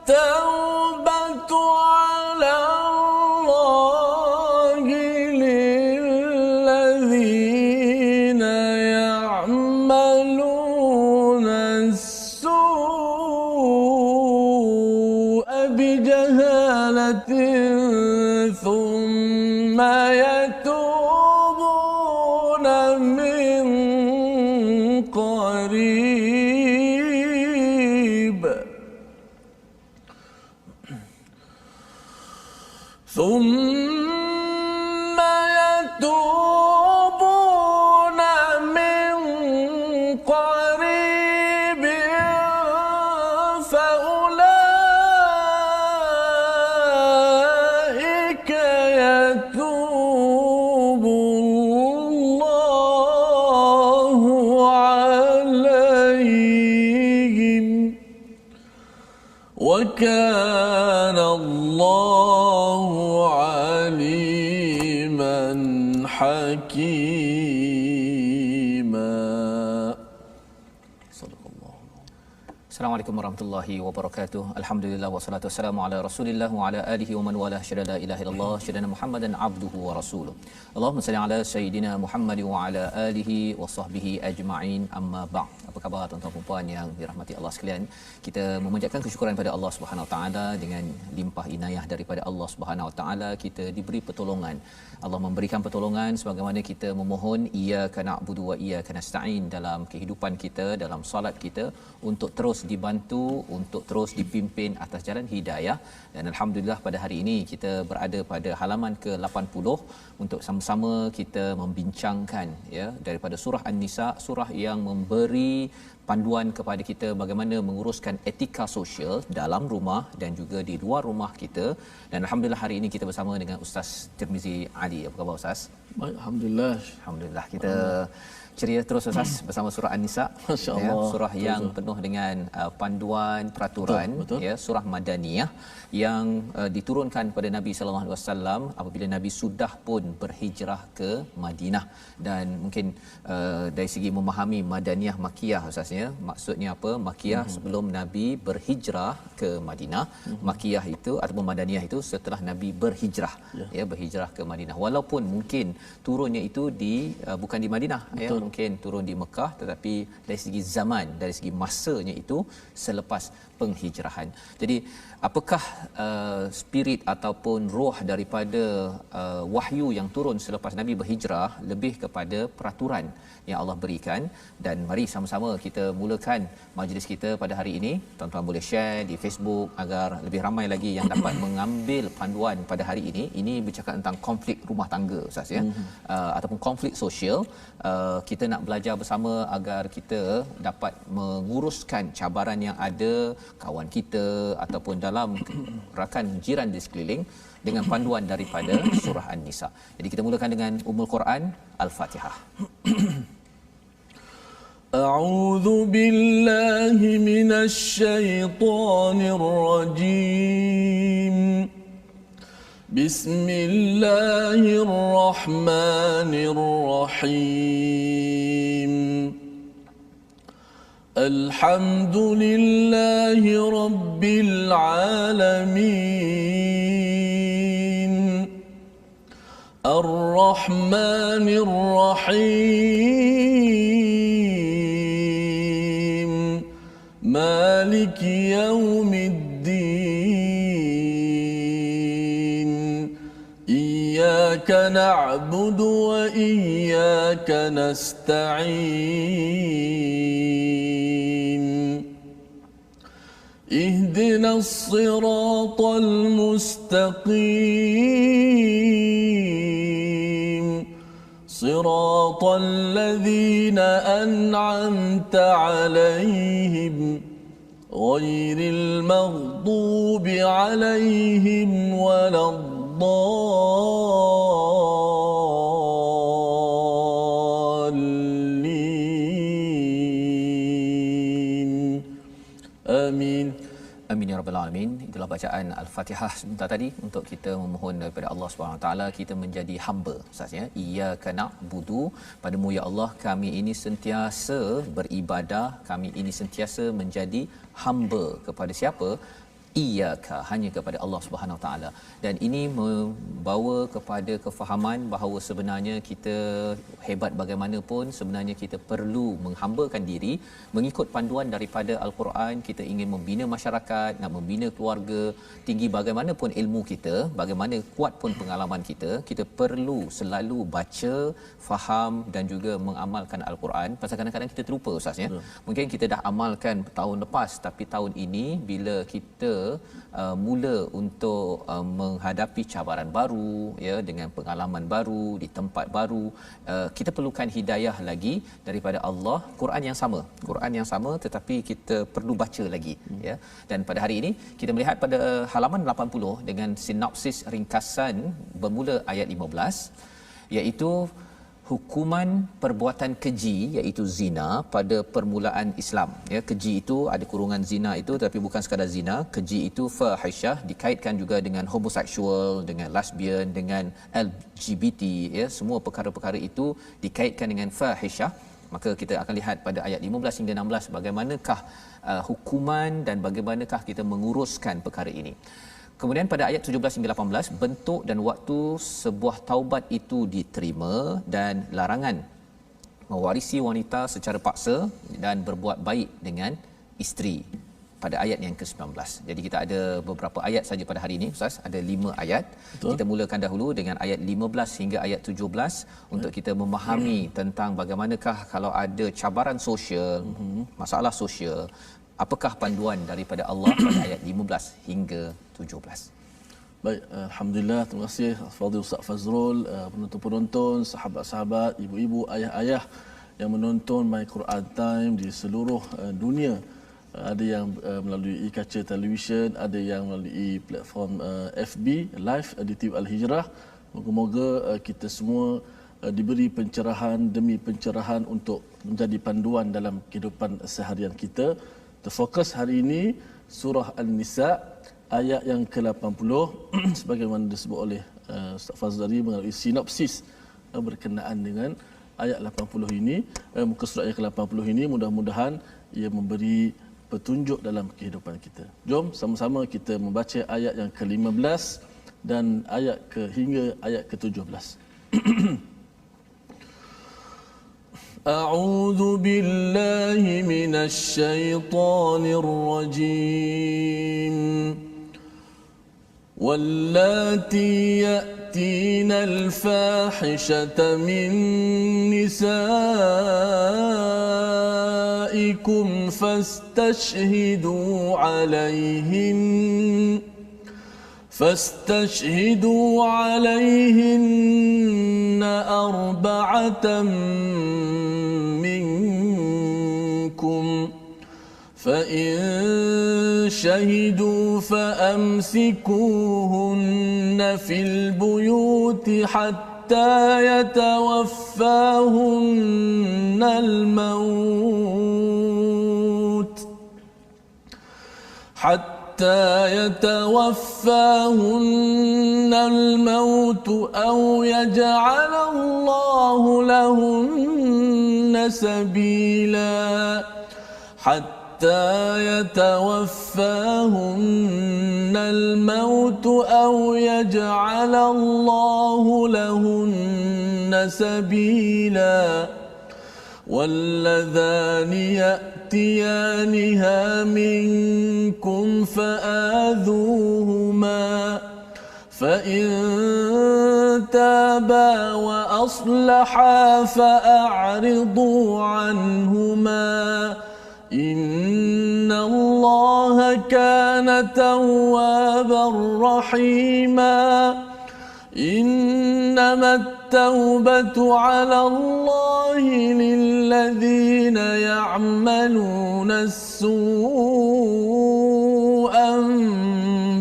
التوبة على الله للذين يعملون السوء بجهالة ثم يتوبون من قريب فأولئك يتوب الله عليهم وكان الله عليما حكيما. صدق الله. Assalamualaikum warahmatullahi wabarakatuh. Alhamdulillah wassalatu wassalamu ala Rasulillah wa ala alihi wa man wala syada la ilaha illallah syadana Muhammadan abduhu wa rasuluh. Allahumma salli ala sayidina Muhammad wa ala alihi wa sahbihi ajma'in. Amma ba'd. Apa khabar tuan-tuan dan puan yang dirahmati Allah sekalian? Kita memanjatkan kesyukuran pada Allah Subhanahu wa taala dengan limpah inayah daripada Allah Subhanahu wa taala kita diberi pertolongan. Allah memberikan pertolongan sebagaimana kita memohon iyyaka na'budu wa iyyaka nasta'in dalam kehidupan kita, dalam solat kita, untuk terus dibantu, untuk terus dipimpin atas jalan hidayah. Dan alhamdulillah pada hari ini kita berada pada halaman ke-80 untuk sama-sama kita membincangkan ya daripada surah An-Nisa, surah yang memberi panduan kepada kita bagaimana menguruskan etika sosial dalam rumah dan juga di luar rumah kita. Dan alhamdulillah hari ini kita bersama dengan Ustaz Tirmizi Ali. Apa khabar Ustaz? Baik, alhamdulillah. Alhamdulillah kita ceria terus Ustaz bersama surah An-Nisa. Ya, surah yang penuh dengan panduan, peraturan, betul. Ya, surah Madaniyah yang diturunkan pada Nabi sallallahu alaihi wasallam apabila Nabi sudah pun berhijrah ke Madinah. Dan mungkin dari segi memahami Madaniyah Makkiyah Ustaz ya, maksudnya apa? Makkiyah sebelum Nabi berhijrah ke Madinah, Makkiyah itu ataupun Madaniyah itu setelah Nabi berhijrah, ya berhijrah ke Madinah. Walaupun mungkin turunnya itu di bukan di Madinah, ya mungkin turun di Mekah, tetapi dari segi zaman, dari segi masanya itu selepas penghijrahan. Jadi apakah spirit ataupun roh daripada wahyu yang turun selepas Nabi berhijrah? Lebih kepada peraturan yang Allah berikan. Dan mari sama-sama kita mulakan majlis kita pada hari ini. Tuan-tuan boleh share di Facebook agar lebih ramai lagi yang dapat mengambil panduan pada hari ini. Ini bercakap tentang konflik rumah tangga Ustaz ya, ataupun konflik sosial. Kita nak belajar bersama agar kita dapat menguruskan cabaran yang ada, kawan kita ataupun dalam rakan jiran di sekeliling dengan panduan daripada surah An-Nisa. Jadi kita mulakan dengan Ummul Quran, Al-Fatihah. أعوذ بالله من الشيطان الرجيم بسم الله الرحمن الرحيم الحمد لله رب العالمين الرحمن الرحيم مالك يوم الدين إياك نعبد وإياك نستعين اهدنا الصراط المستقيم صراط الذين أنعمت عليهم غير المغضوب عليهم ولا الضالين آمين. Amin ya rabbal alamin. Itulah bacaan Al-Fatihah sebentar tadi untuk kita memohon daripada Allah Subhanahu Wa Taala kita menjadi hamba. Maksudnya iyyaka na'budu, padamu ya Allah kami ini sentiasa beribadah, kami ini sentiasa menjadi hamba. Kepada siapa? iyyaka, hanya kepada Allah Subhanahu Wa Taala. Dan ini membawa kepada kefahaman bahawa sebenarnya kita hebat bagaimanapun, sebenarnya kita perlu menghambakan diri mengikut panduan daripada al-Quran. Kita ingin membina masyarakat, nak membina keluarga, tinggi bagaimanapun ilmu kita, bagaimana kuat pun pengalaman kita, kita perlu selalu baca, faham dan juga mengamalkan al-Quran. Pasal kadang-kadang kita terlupa ustaz ya. Mungkin kita dah amalkan tahun lepas, tapi tahun ini bila kita mula untuk menghadapi cabaran baru ya, dengan pengalaman baru di tempat baru, kita perlukan hidayah lagi daripada Allah. Quran yang sama tetapi kita perlu baca lagi ya. Dan pada hari ini kita melihat pada halaman 80 dengan sinopsis ringkasan bermula ayat 15, iaitu hukuman perbuatan keji iaitu zina pada permulaan Islam ya. Keji itu ada kurungan zina itu, tapi bukan sekadar zina. Keji itu fahisyah, dikaitkan juga dengan homoseksual, dengan lesbian, dengan LGBT ya. Semua perkara-perkara itu dikaitkan dengan fahisyah. Maka kita akan lihat pada ayat 15 hingga 16 bagaimanakah hukuman dan bagaimanakah kita menguruskan perkara ini. Kemudian pada ayat 17 hingga 18, bentuk dan waktu sebuah taubat itu diterima dan larangan mewarisi wanita secara paksa dan berbuat baik dengan isteri pada ayat yang ke-19. Jadi kita ada beberapa ayat saja pada hari ini ustaz, ada 5 ayat. Betul. Kita mulakan dahulu dengan ayat 15 hingga ayat 17 untuk kita memahami tentang bagaimanakah kalau ada cabaran sosial, masalah sosial, apakah panduan daripada Allah pada ayat 15 hingga 17. Baik, alhamdulillah, terima kasih Fadil Ustaz Fazrul, penonton-penonton, sahabat-sahabat, ibu-ibu, ayah-ayah yang menonton My Quran Time di seluruh dunia. Ada yang melalui kaca televisyen, ada yang melalui platform FB Live di TV Al-Hijrah. Moga-moga kita semua diberi pencerahan demi pencerahan untuk menjadi panduan dalam kehidupan seharian kita. Terfokus hari ini surah An-Nisa ayat yang ke-80 sebagaimana disebut oleh Ustaz Fazrul melalui sinopsis berkenaan dengan ayat 80 ini, muka surat ayat ke-80 ini. Mudah-mudahan ia memberi petunjuk dalam kehidupan kita. Jom sama-sama kita membaca ayat yang ke-15 dan ayat hingga ayat ke-17. أعوذ بالله من الشيطان الرجيم واللاتي يأتين الفاحشة من نسائكم فاستشهدوا عليهن 4 منكم فإن شهدوا فأمسكوهن في البيوت حتى يتوفاهن الموت أو يجعل الله لهن سبيلا حتى يتوفاهن الموت أو يجعل الله لهن سبيلا واللذان يأتيانها منكم فآذوهما فإن تابا وأصلحا فأعرضوا عنهما إن الله كان توابا رحيما إنما التوبة على الله للذين يعملون السوء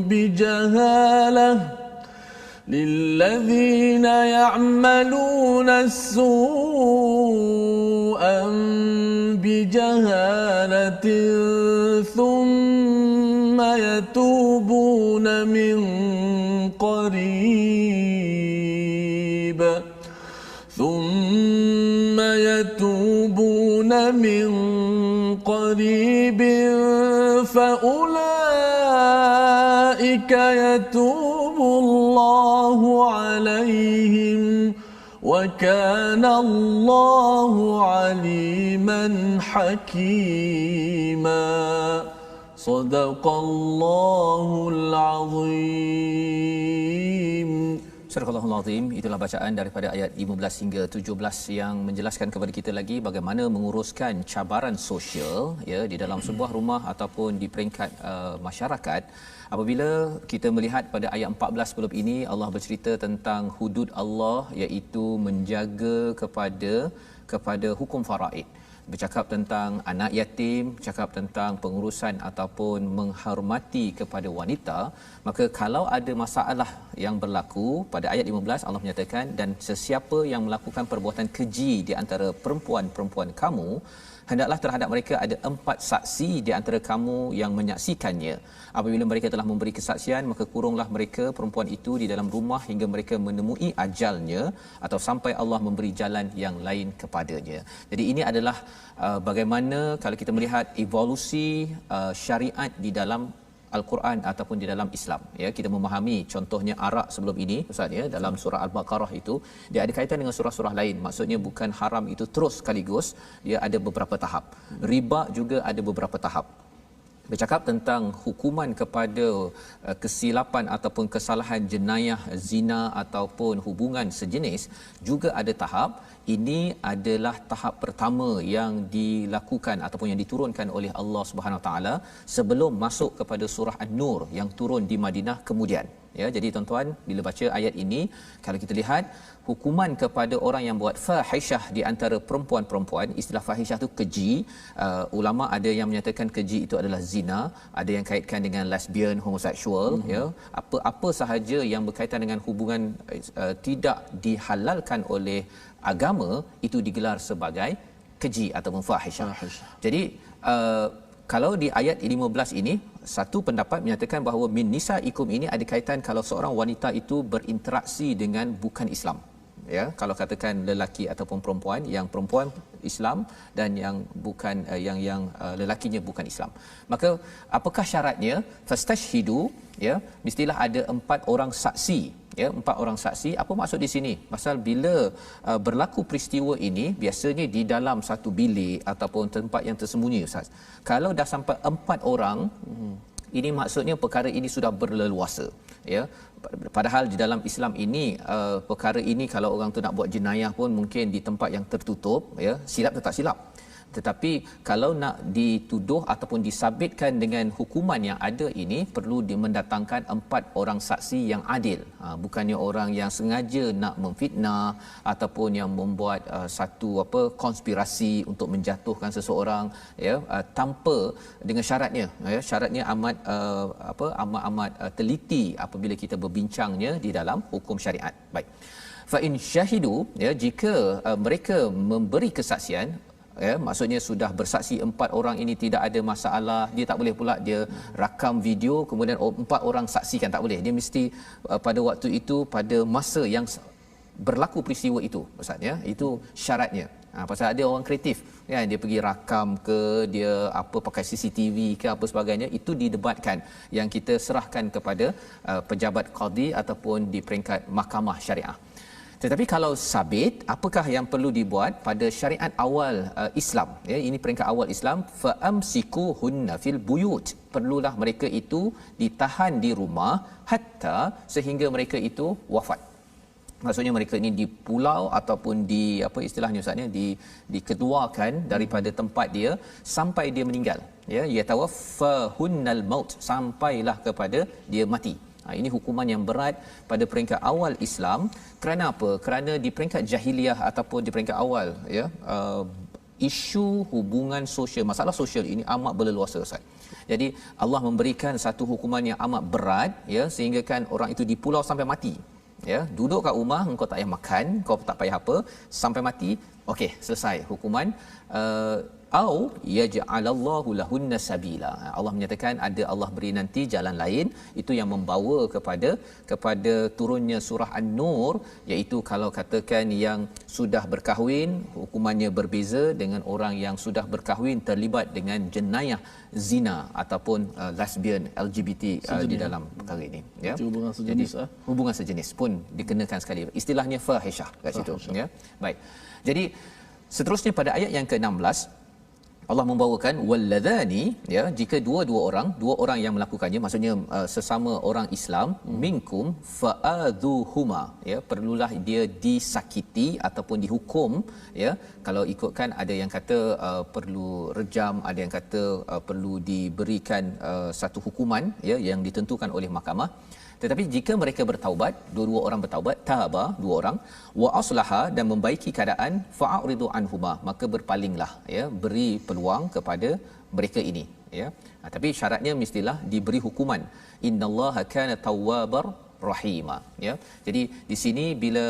بجهالة ثم يتوبون من قريب فأولئك أولئك يتوب الله عليهم وكان الله عليما حكيما صدق الله العظيم. Surah Al-Azim, itulah bacaan daripada ayat 15 hingga 17 yang menjelaskan kepada kita lagi bagaimana menguruskan cabaran sosial ya di dalam sebuah rumah ataupun di peringkat masyarakat. Apabila kita melihat pada ayat 14 sebelum ini, Allah bercerita tentang hudud Allah, iaitu menjaga kepada hukum faraid. Bercakap tentang anak yatim, bercakap tentang pengurusan ataupun menghormati kepada wanita. Maka kalau ada masalah yang berlaku, pada ayat 15 Allah menyatakan, dan sesiapa yang melakukan perbuatan keji di antara perempuan-perempuan kamu, hendaklah terhadap mereka ada 4 saksi di antara kamu yang menyaksikannya. Apabila mereka telah memberi kesaksian, maka kurunglah mereka perempuan itu di dalam rumah hingga mereka menemui ajalnya atau sampai Allah memberi jalan yang lain kepadanya. Jadi ini adalah bagaimana kalau kita melihat evolusi syariat di dalam Al-Quran ataupun di dalam Islam, ya, kita memahami contohnya arak sebelum ini Ustaz, ya, dalam surah Al-Baqarah itu dia ada kaitan dengan surah-surah lain. Maksudnya bukan haram itu terus sekaligus, dia ada beberapa tahap. Riba juga ada beberapa tahap. Bercakap tentang hukuman kepada kesilapan ataupun kesalahan jenayah zina ataupun hubungan sejenis juga ada tahap. Ini adalah tahap pertama yang dilakukan ataupun yang diturunkan oleh Allah Subhanahu Wa Taala sebelum masuk kepada surah An-Nur yang turun di Madinah kemudian. Ya, jadi tuan-tuan, bila baca ayat ini, kalau kita lihat hukuman kepada orang yang buat fahishah di antara perempuan-perempuan, istilah fahishah itu keji. Ulama ada yang menyatakan keji itu adalah zina, ada yang kaitkan dengan lesbian, homoseksual, ya, apa sahaja yang berkaitan dengan hubungan tidak dihalalkan oleh agama itu digelar sebagai keji ataupun fahishah. Jadi kalau di ayat 15 ini, satu pendapat menyatakan bahawa min nisaikum ini ada kaitan kalau seorang wanita itu berinteraksi dengan bukan Islam. Ya, kalau katakan lelaki ataupun perempuan, yang perempuan Islam dan yang bukan yang lelakinya bukan Islam. Maka apakah syaratnya? Fastashhidu, ya, mestilah ada 4 orang saksi. Ya, 4 orang saksi. Apa maksud di sini? Pasal bila berlaku peristiwa ini, biasanya di dalam satu bilik ataupun tempat yang tersembunyi, Ustaz. Kalau dah sampai 4 orang, ini maksudnya perkara ini sudah berleluasa, ya. Padahal di dalam Islam ini perkara ini kalau orang tu nak buat jenayah pun mungkin di tempat yang tertutup, ya, silap tetap silap. Tetapi kalau nak dituduh ataupun disabitkan dengan hukuman yang ada ini, perlu mendatangkan 4 orang saksi yang adil. Bukannya orang yang sengaja nak memfitnah ataupun yang membuat satu konspirasi untuk menjatuhkan seseorang, ya, tanpa dengan syaratnya, ya, syaratnya amat teliti apabila kita berbincangnya di dalam hukum syariat. Baik. Fa in syahidu, ya, jika mereka memberi kesaksian, ya, maksudnya sudah bersaksi 4 orang ini tidak ada masalah, dia tak boleh pula dia rakam video kemudian 4 orang saksikan, tak boleh. Dia mesti pada waktu itu, pada masa yang berlaku peristiwa itu, Ustaz, ya, itu syaratnya. Pasal ada orang kreatif, ya, dia pergi rakam ke, dia pakai CCTV ke apa sebagainya, itu didebatkan, yang kita serahkan kepada pejabat qadi ataupun di peringkat mahkamah syariah. Tetapi kalau sabit, apakah yang perlu dibuat pada syariat awal Islam, ya, ini peringkat awal Islam, fa amsikuhunna fil buyut, perlulah mereka itu ditahan di rumah hatta sehingga mereka itu wafat. Maksudnya mereka ini di pulau ataupun di istilahnya Ustaznya, dikeluarkan daripada tempat dia sampai dia meninggal, ya, yatawaffahunal maut, sampailah kepada dia mati. Ini hukuman yang berat pada peringkat awal Islam. Kerana apa? Kerana di peringkat jahiliah ataupun di peringkat awal, ya, isu hubungan sosial, masalah sosial ini amat berleluasa, Ustaz. Jadi Allah memberikan satu hukuman yang amat berat, ya, sehingga kan orang itu di pulau sampai mati. Ya, duduk kat rumah, engkau tak payah makan, kau tak payah apa, sampai mati, okey, selesai hukuman. au yaj'alallahu lahunna sabila. Allah menyatakan ada Allah beri nanti jalan lain, itu yang membawa kepada turunnya surah An-Nur, iaitu kalau katakan yang sudah berkahwin hukumannya berbeza dengan orang yang sudah berkahwin terlibat dengan jenayah zina ataupun lesbian LGBT di dalam perkara ini, ya. Hubungan sejenis. Jadi hubungan sejenis pun dikenakan sekali, istilahnya fahisyah kat situ, ya. Baik. Jadi seterusnya pada ayat yang ke-16 Allah membawakan walladzani, ya, jika dua orang yang melakukannya, maksudnya sesama orang Islam, minkum fa'adhuhuma, ya, perlulah dia disakiti ataupun dihukum, ya. Kalau ikutkan ada yang kata perlu rejam, ada yang kata perlu diberikan satu hukuman, ya, yang ditentukan oleh mahkamah. Tetapi jika mereka bertaubat, dua orang bertaubat, taba, dua orang, wa aslaha, dan membaiki keadaan, fa'aridu anhuma, maka berpalinglah, ya, beri peluang kepada mereka ini, ya. Tapi syaratnya mestilah diberi hukuman. Innallaha kana tawwabar rahima, ya. Jadi di sini bila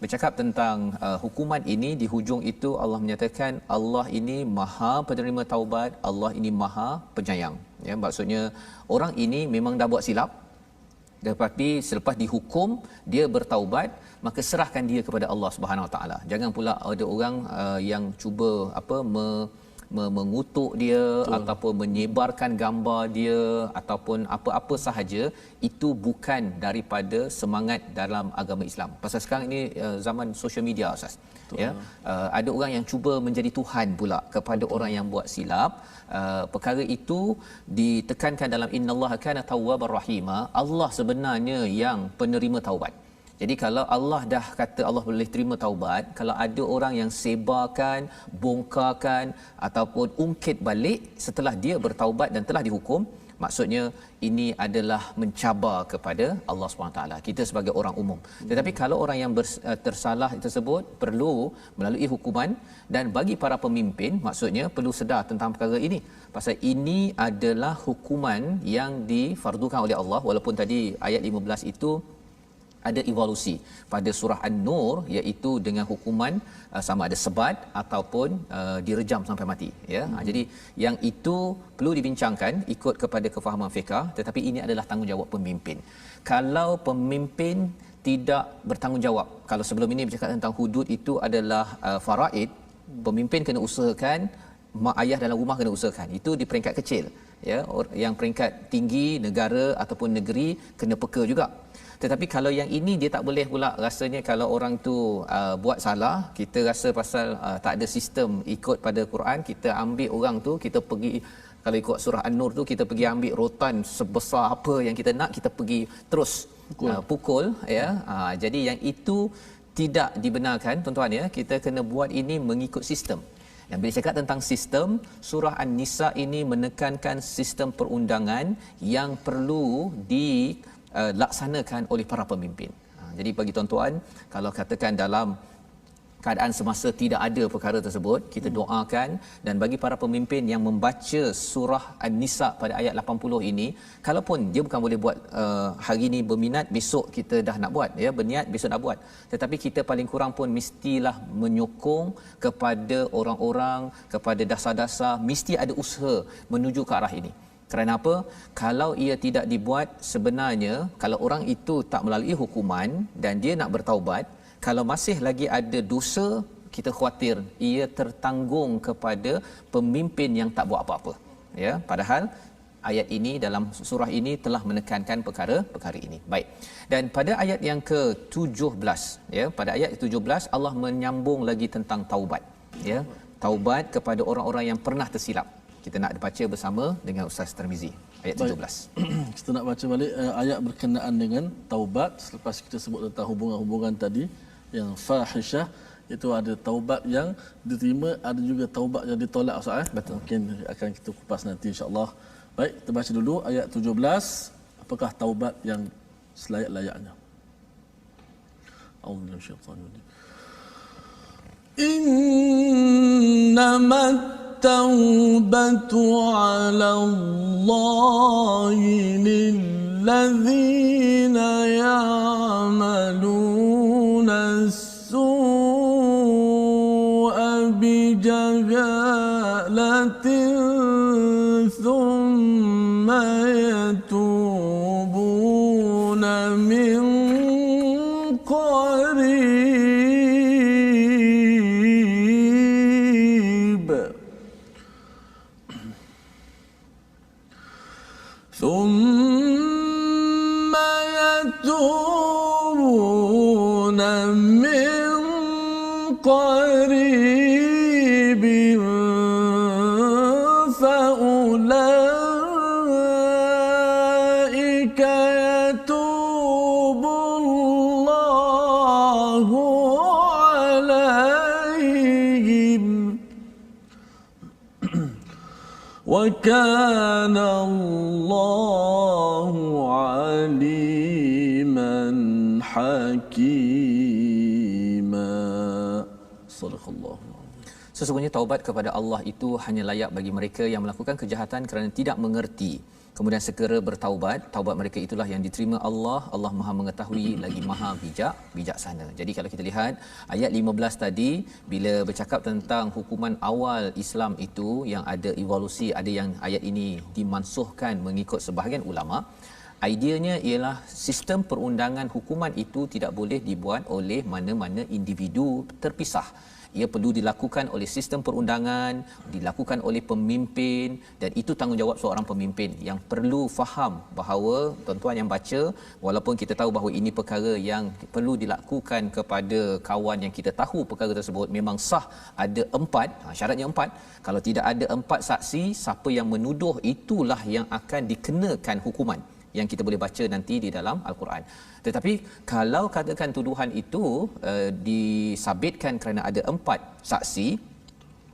bercakap tentang hukuman ini, di hujung itu Allah menyatakan Allah ini Maha penerima taubat, Allah ini Maha penyayang, ya. Maksudnya orang ini memang dah buat silap, tetapi selepas dihukum dia bertaubat, maka serahkan dia kepada Allah Subhanahu Wa Taala. Jangan pula ada orang yang cuba mengutuk dia. Betul. Ataupun menyebarkan gambar dia ataupun apa-apa sahaja, itu bukan daripada semangat dalam agama Islam. Pasal sekarang ini zaman social media, Ustaz. Ya, ada orang yang cuba menjadi tuhan pula kepada orang yang buat silap. Perkara itu ditekankan dalam innallaha kana tawwabar rahima. Allah sebenarnya yang penerima taubat. Jadi kalau Allah dah kata Allah boleh terima taubat, kalau ada orang yang sebarkan, bongkarkan ataupun ungkit balik setelah dia bertaubat dan telah dihukum, maksudnya ini adalah mencabar kepada Allah SWT, kita sebagai orang umum. Tetapi kalau orang yang tersalah tersebut perlu melalui hukuman, dan bagi para pemimpin maksudnya perlu sedar tentang perkara ini, pasal ini adalah hukuman yang difardukan oleh Allah. Walaupun tadi ayat 15 itu ada evolusi pada surah An-Nur, iaitu dengan hukuman sama ada sebat ataupun direjam sampai mati, ya. Jadi yang itu perlu dibincangkan ikut kepada kefahaman fiqh, tetapi ini adalah tanggungjawab pemimpin. Kalau pemimpin tidak bertanggungjawab, kalau sebelum ini bercakap tentang hudud itu adalah faraid, pemimpin kena usahakan, mak ayah dalam rumah kena usahakan, itu di peringkat kecil, ya. Yang peringkat tinggi negara ataupun negeri kena peka juga. Tetapi kalau yang ini dia tak boleh pula, rasanya kalau orang tu buat salah, kita rasa pasal tak ada sistem ikut pada Quran, kita ambil orang tu, kita pergi, kalau ikut surah An-Nur tu kita pergi ambil rotan sebesar apa yang kita nak, kita pergi terus pukul, ya. Jadi yang itu tidak dibenarkan, tuan-tuan, ya. Kita kena buat ini mengikut sistem. Yang bila cakap tentang sistem, surah An-Nisa ini menekankan sistem perundangan yang perlu dilaksanakan oleh para pemimpin. Jadi bagi tuan-tuan, kalau katakan dalam keadaan semasa tidak ada perkara tersebut, kita doakan. Dan bagi para pemimpin yang membaca surah An-Nisa pada ayat 80 ini, kalaupun dia bukan boleh buat hari ini berminat, besok kita dah nak buat, ya, berniat besok nak buat, tetapi kita paling kurang pun mestilah menyokong kepada orang-orang, kepada dasar-dasar, mesti ada usaha menuju ke arah ini. Kerana apa? Kalau ia tidak dibuat, sebenarnya kalau orang itu tak melalui hukuman dan dia nak bertaubat, kalau masih lagi ada dosa, kita khawatir ia tertanggung kepada pemimpin yang tak buat apa-apa, ya. Padahal ayat ini dalam surah ini telah menekankan perkara ini. Baik. Dan pada ayat yang ke-17, ya, pada ayat 17 Allah menyambung lagi tentang taubat, ya. Taubat kepada orang-orang yang pernah tersilap. Kita nak baca bersama dengan Ustaz Tarmizi ayat 17. Kita nak baca balik ayat berkenaan dengan taubat. Selepas kita sebut tentang hubungan-hubungan tadi yang fahisyah, itu ada taubat yang diterima, ada juga taubat yang ditolak, Ustaz. Betul. Mungkin akan kita kupas nanti insya-Allah. Baik, kita baca dulu ayat 17. Apakah taubat yang selayak-layaknya? A'udzubillahi minasyaitanir rajim. Innamat التوبة على الله للذين يعملون السوء بجهالة قريب ثم يتوبون من قريب فأولئك يتوب الله عليهم وكان الله عليما حكيما. صدق الله. Sesungguhnya taubat kepada Allah itu hanya layak bagi mereka yang melakukan kejahatan kerana tidak mengerti. Kemudian segera bertaubat, taubat mereka itulah yang diterima Allah. Allah Maha mengetahui lagi Maha bijaksana. Jadi kalau kita lihat ayat 15 tadi, bila bercakap tentang hukuman awal Islam itu yang ada evolusi, ada yang ayat ini dimansuhkan mengikut sebahagian ulama. Ideanya ialah sistem perundangan hukuman itu tidak boleh dibuat oleh mana-mana individu terpisah. Ia perlu dilakukan oleh sistem perundangan, dilakukan oleh pemimpin, dan itu tanggungjawab seorang pemimpin yang perlu faham bahawa tuan-tuan yang baca, walaupun kita tahu bahawa ini perkara yang perlu dilakukan kepada kawan yang kita tahu perkara tersebut memang sah, ada 4, syaratnya 4. Kalau tidak ada 4 saksi, siapa yang menuduh itulah yang akan dikenakan hukuman yang kita boleh baca nanti di dalam Al-Quran. Tetapi kalau katakan tuduhan itu disabitkan kerana ada 4 saksi,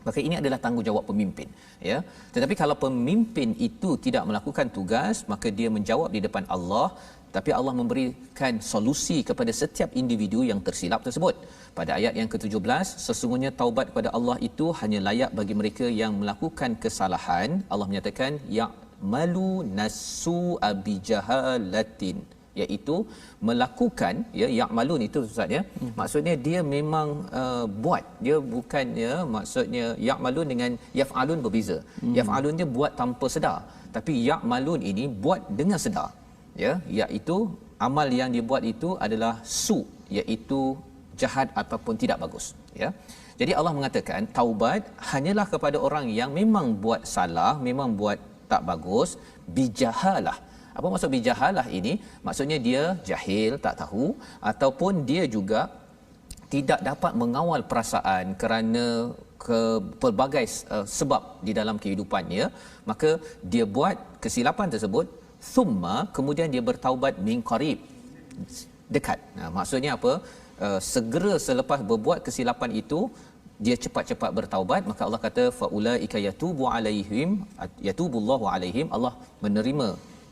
maka ini adalah tanggungjawab pemimpin, ya. Tetapi kalau pemimpin itu tidak melakukan tugas, maka dia menjawab di depan Allah, tapi Allah memberikan solusi kepada setiap individu yang tersilap tersebut. Pada ayat yang ke-17, sesungguhnya taubat kepada Allah itu hanya layak bagi mereka yang melakukan kesalahan. Allah menyatakan malu nasu abijahalatin, iaitu melakukan, ya, ya'malun itu ustaz, ya. Maksudnya dia memang buat, dia bukannya maksudnya ya'malun dengan yaf'alun berbeza. Yaf'alun dia buat tanpa sedar, tapi ya'malun ini buat dengan sedar, ya, iaitu amal yang dia buat itu adalah su, iaitu jahat ataupun tidak bagus, ya. Jadi Allah mengatakan taubat hanyalah kepada orang yang memang buat salah, memang buat tak bagus, bijahalah. Apa maksud bijahalah ini? Maksudnya dia jahil, tak tahu, ataupun dia juga tidak dapat mengawal perasaan kerana pelbagai sebab di dalam kehidupannya, maka dia buat kesilapan tersebut, thumma, kemudian dia bertaubat min qarib, dekat. Maksudnya apa? Segera selepas berbuat kesilapan itu dia cepat-cepat bertaubat, maka Allah kata faulaika yatubu alaihim, yatubullahu alaihim, Allah menerima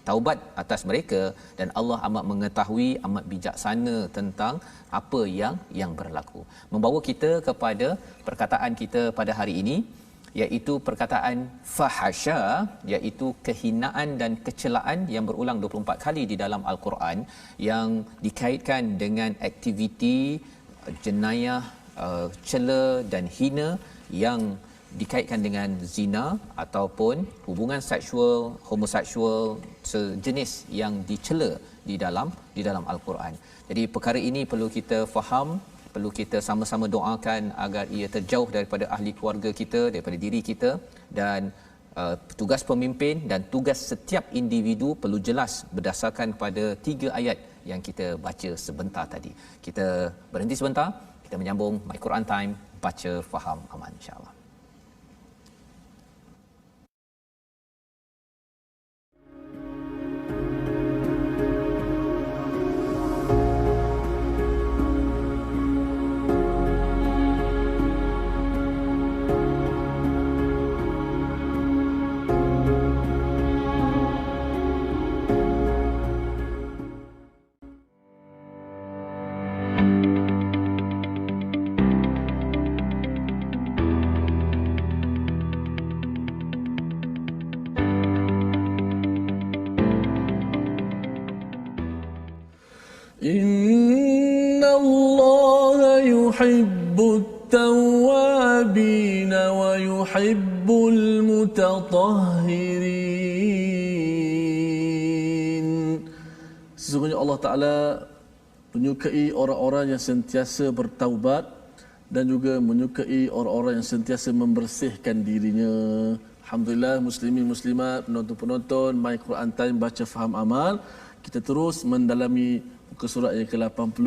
taubat atas mereka, dan Allah amat mengetahui, amat bijaksana tentang apa yang berlaku. Membawa kita kepada perkataan kita pada hari ini, iaitu perkataan fahasya, iaitu kehinaan dan kecelaan yang berulang 24 kali di dalam Al-Quran, yang dikaitkan dengan aktiviti jenayah, cela dan hina yang dikaitkan dengan zina ataupun hubungan seksual, homoseksual, sejenis yang dicela di dalam Al-Quran. Jadi perkara ini perlu kita faham, perlu kita sama-sama doakan agar ia terjauh daripada ahli keluarga kita, daripada diri kita, dan tugas pemimpin dan tugas setiap individu perlu jelas berdasarkan pada 3 ayat yang kita baca sebentar tadi. Kita berhenti sebentar, kita menyambung My Quran Time, baca, faham, aman, insya-Allah. Inna Allah yuhibbut tawwabin wa yuhibbul mutatahhirin. Sesungguhnya Allah Ta'ala menyukai orang-orang yang sentiasa bertaubat dan juga menyukai orang-orang yang sentiasa membersihkan dirinya. Alhamdulillah, muslimin muslimat, penonton-penonton My Quran Time baca faham amal, kita terus mendalami muka surat yang ke-80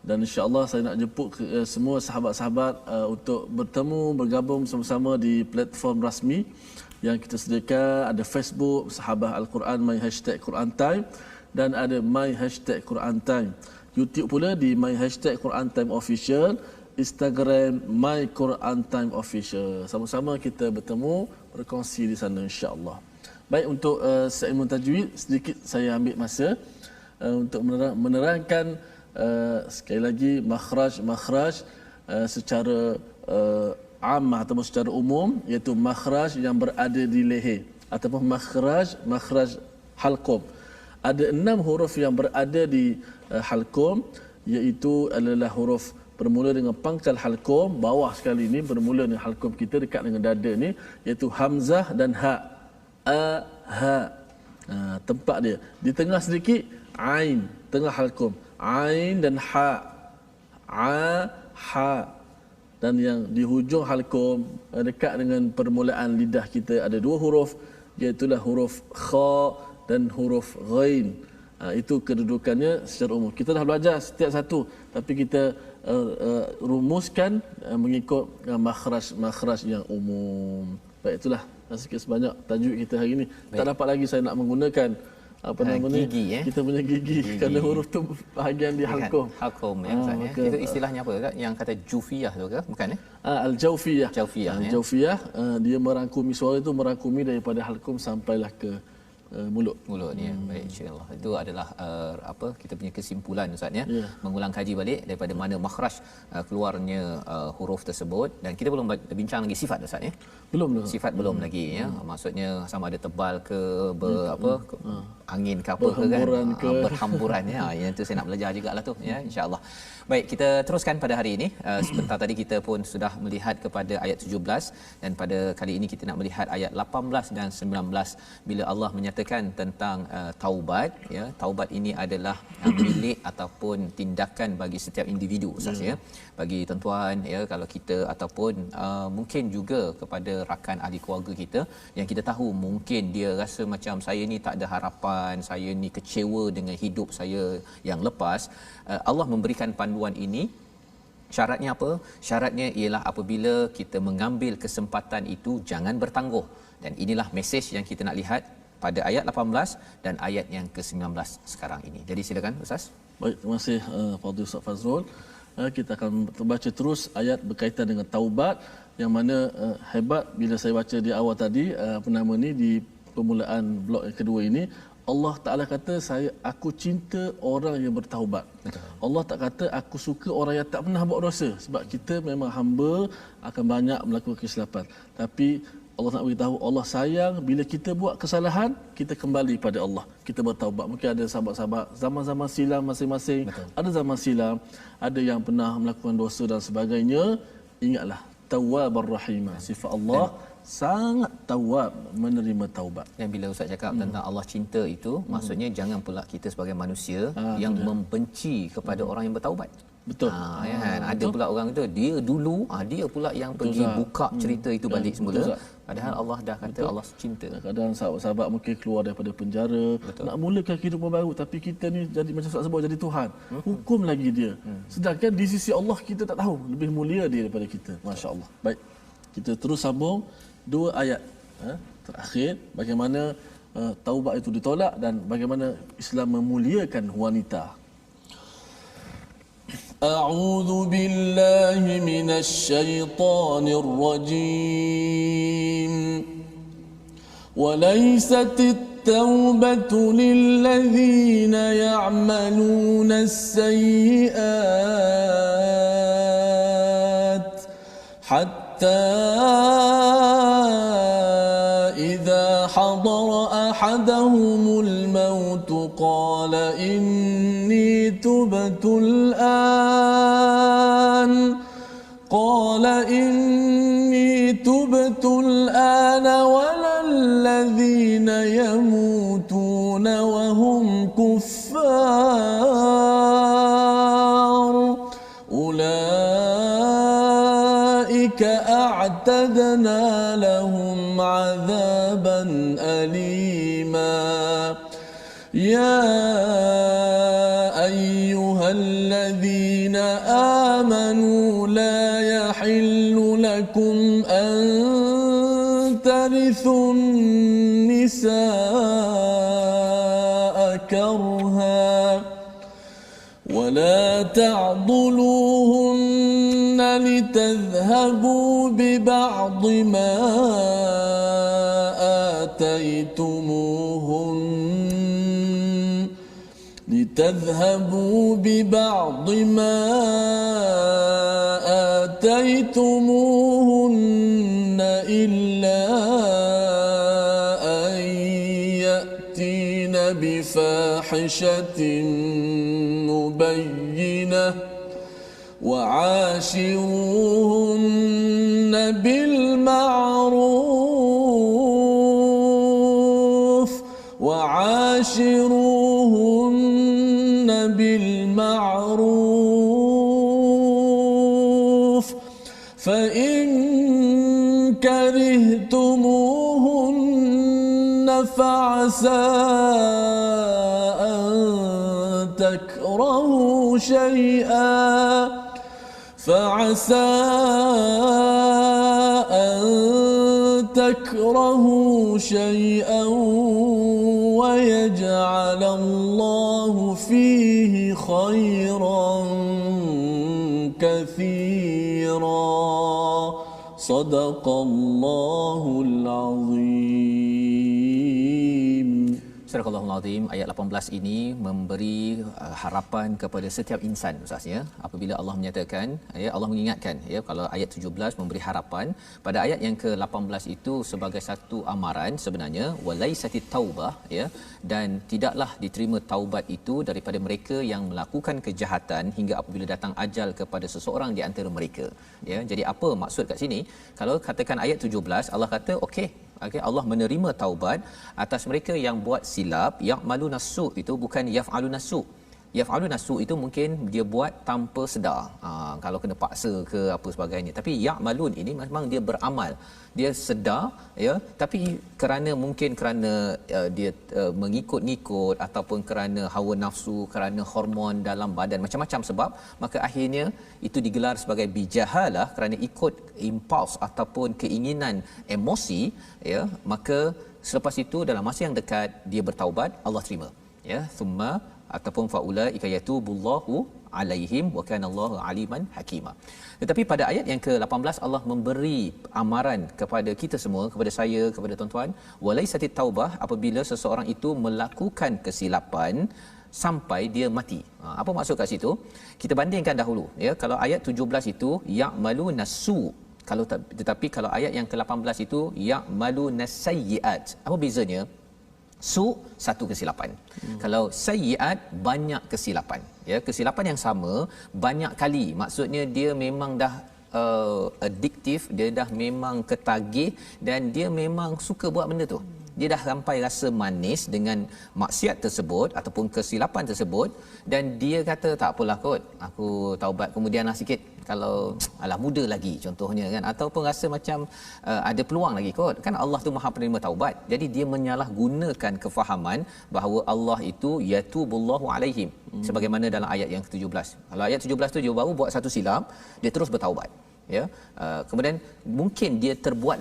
dan insya-Allah saya nak jemput semua sahabat-sahabat untuk bertemu bergabung sama-sama di platform rasmi yang kita sediakan. Ada Facebook Sahabat Al-Quran My #Quran Time dan ada My #Quran Time. YouTube pula di My #Quran Time Official, Instagram My Quran Time Official. Sama-sama kita bertemu berkongsi di sana insya-Allah. Baik, untuk segmen tajwid sedikit saya ambil masa untuk menerangkan sekali lagi makhraj secara ammah atau secara umum, iaitu makhraj yang berada di leher ataupun makhraj halqum. Ada 6 huruf yang berada di halqum, iaitu adalah huruf bermula dengan pangkal halqum, bawah sekali ni bermula dengan halqum kita dekat dengan dada ni, iaitu hamzah dan ha. Ha. Tempat dia di tengah sedikit ain, tengah halqum, ain dan ha. Ha. Dan yang di hujung halqum dekat dengan permulaan lidah kita ada 2 huruf, iaitu huruf kha dan huruf ghain. Itu kedudukannya secara umum. Kita dah belajar setiap satu, tapi kita rumuskan mengikut makhraj yang umum. Baik, itulah sikit sebanyak tajwid kita hari ini. Baik. Tak dapat lagi saya nak menggunakan apa nama ni, kita punya gigi kerana huruf tu bahagian di halqum. Halqum ya maksudnya. Itu istilahnya apa Ustaz? Yang kata jufiyah tu ke? Bukan ya? Al-jawfiyah. Jawfiyah. Dia merangkumi suara itu, merangkumi daripada halqum sampailah ke mulut ni. Baik, insya-Allah. Itu adalah apa kita punya kesimpulan Ustaz ya. Mengulang kaji balik daripada mana makhraj keluarnya huruf tersebut, dan kita belum bincang lagi sifat Ustaz ya. Belum. Sifat belum lagi ya. Maksudnya sama ada tebal ke angin ke apa ke kan, berhamburan ya. Yang itu saya nak belajar jugalah tu ya, insya-Allah. Baik, kita teruskan pada hari ini. Sebentar tadi kita pun sudah melihat kepada ayat 17, dan pada kali ini kita nak melihat ayat 18 dan 19 bila Allah menyatakan tentang taubat ya. Taubat ini adalah milik ataupun tindakan bagi setiap individu Ustaz ya. Bagi tuan-tuan ya, kalau kita ataupun mungkin juga kepada rakan ahli keluarga kita yang kita tahu mungkin dia rasa macam saya ni tak ada harapan, saya ni kecewa dengan hidup saya yang lepas. Allah memberikan panduan ini. Syaratnya apa? Syaratnya ialah apabila kita mengambil kesempatan itu, jangan bertangguh. Dan inilah mesej yang kita nak lihat pada ayat 18 dan ayat yang ke-19 sekarang ini. Jadi silakan Ustaz. Baik, terima kasih Fadil Ustaz Fazrul. Kita akan baca terus ayat berkaitan dengan taubat, yang mana hebat bila saya baca di awal tadi apa nama ni, di permulaan blok yang kedua ini, Allah Ta'ala kata aku cinta orang yang bertaubat. Betul. Allah tak kata aku suka orang yang tak pernah buat dosa, sebab kita memang hamba akan banyak melakukan kesilapan. Tapi Allah nak beritahu, Allah sayang bila kita buat kesalahan, kita kembali pada Allah, kita bertaubat. Mungkin ada sahabat-sahabat zaman-zaman silam masing-masing. Betul. Ada zaman silam, ada yang pernah melakukan dosa dan sebagainya. Ingatlah Tawwabar Rahim, sifat Allah sangat tawab, menerima taubat. Dan bila Ustaz cakap tentang Allah cinta itu, maksudnya jangan pula kita sebagai manusia yang membenci kepada orang yang bertaubat. Betul. Ya kan? Ada pula orang tu dia dulu dia pula yang pergi buka cerita itu balik semula. Padahal Allah dah kata Allah cinta. Kadang sahabat-sahabat mungkin keluar daripada penjara, nak mulakan kehidupan baru, tapi kita ni jadi macam Ustaz sebut, jadi Tuhan. Hukum lagi dia. Sedangkan di sisi Allah kita tak tahu, lebih mulia dia daripada kita. Masya-Allah. Baik. Kita terus sambung 2 ayat terakhir, bagaimana taubat itu ditolak dan bagaimana Islam memuliakan wanita. A'udzu billahi minasy syaithanir rajim. وليست التوبة للذين يعملون السيئات حتى إذا حضر أحدهم الموت قال إني تبت الآن ولا الذين يموتون وهم كفار أولئك أعتدنا لهم عذابا أليما يا أيها الذين آمنوا لا يحل لكم أن ترثوا النساء كرها ولا تعضلوهن لتذهبوا ببعض ما آتيتموهن إلا أن يأتين بفاحشة مبينة وعاشروهن بالمعروف فإن كرهتموهن فعسى أن تكرهوا شيئا ويجعل الله فيه خيرا كثيرا صدق الله العظيم. Surah Al-Azim ayat 18 ini memberi harapan kepada setiap insan Ustaz ya. Apabila Allah menyatakan ya, Allah mengingatkan ya, kalau ayat 17 memberi harapan, pada ayat yang ke-18 itu sebagai satu amaran sebenarnya walaisatit taubah ya, dan tidaklah diterima taubat itu daripada mereka yang melakukan kejahatan hingga apabila datang ajal kepada seseorang di antara mereka ya. Jadi apa maksud kat sini? Kalau katakan ayat 17 Allah kata okey, Allah menerima taubat atas mereka yang buat silap. Ya'maluna su itu bukan yaf'aluna su. Yaf'aluna su itu mungkin dia buat tanpa sedar. Kalau kena paksa ke apa sebagainya. Tapi ya'malun ini memang dia beramal. Dia sedar ya, tapi kerana dia mengikut-ngikut ataupun kerana hawa nafsu, kerana hormon dalam badan, macam-macam sebab, maka akhirnya itu digelar sebagai bijahalah, kerana ikut impuls ataupun keinginan emosi ya, maka selepas itu dalam masa yang dekat dia bertaubat, Allah terima ya. Thumma ataupun faulaika yatubullahu alaihim wa kana Allahu aliman hakima. Tetapi pada ayat yang ke-18 Allah memberi amaran kepada kita semua, kepada saya, kepada tuan-tuan, walaisatit taubah, apabila seseorang itu melakukan kesilapan sampai dia mati. Apa maksud kat situ? Kita bandingkan dahulu ya. Kalau ayat 17 itu ya'maluna su, tetapi kalau ayat yang ke-18 itu ya'maluna sayyi'at. Apa bezanya? Su satu kesilapan. Kalau sayyiat banyak kesilapan. Ya, kesilapan yang sama banyak kali. Maksudnya dia memang dah addiktif, dia dah memang ketagih dan dia memang suka buat benda tu. Dia dah sampai rasa manis dengan maksiat tersebut ataupun kesilapan tersebut, dan dia kata tak apalah kot, aku taubat kemudianlah sikit, kalau alah muda lagi contohnya kan, ataupun rasa macam ada peluang lagi kot kan, Allah tu Maha penerima taubat. Jadi dia menyalahgunakan kefahaman bahawa Allah itu yatubullahu alaihim, sebagaimana dalam ayat yang ke-17. Kalau ayat 17 tu dia baru buat satu silap, dia terus bertaubat ya. Kemudian mungkin dia terbuat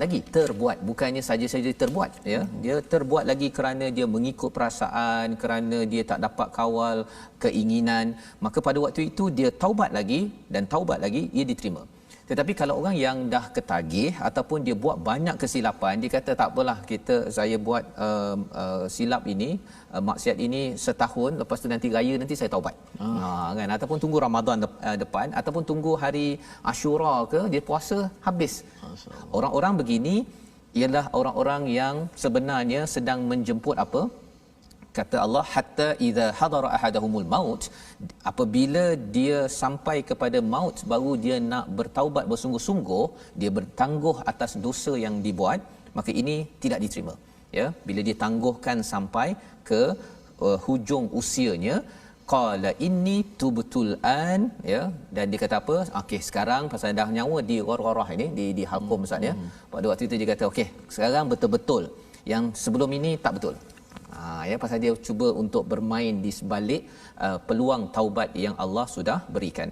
bukannya saja-saja terbuat ya, dia terbuat lagi kerana dia mengikut perasaan, kerana dia tak dapat kawal keinginan, maka pada waktu itu dia taubat lagi, dan taubat lagi ia diterima. Tetapi kalau orang yang dah ketagih ataupun dia buat banyak kesilapan, dia kata tak apalah, saya buat silap ini, maksiat ini setahun, lepas tu nanti raya nanti saya taubat. Kan, ataupun tunggu Ramadan depan, ataupun tunggu hari Ashura ke, dia puasa habis. Orang-orang begini ialah orang-orang yang sebenarnya sedang menjemput apa? Kata Allah, hatta idza hadara ahadahumul maut, apabila dia sampai kepada maut baru dia nak bertaubat bersungguh-sungguh, dia bertangguh atas dosa yang dibuat, maka ini tidak diterima ya. Bila dia tangguhkan sampai ke hujung usianya, qala inni tubtul an, ya, dan dia kata apa, okey sekarang pasal dah nyawa di gharah ini di halqum Ustaz, ya, pada waktu itu dia kata okey sekarang betul-betul yang sebelum ini tak betul. Ya, pasal dia cuba untuk bermain di sebalik peluang taubat yang Allah sudah berikan.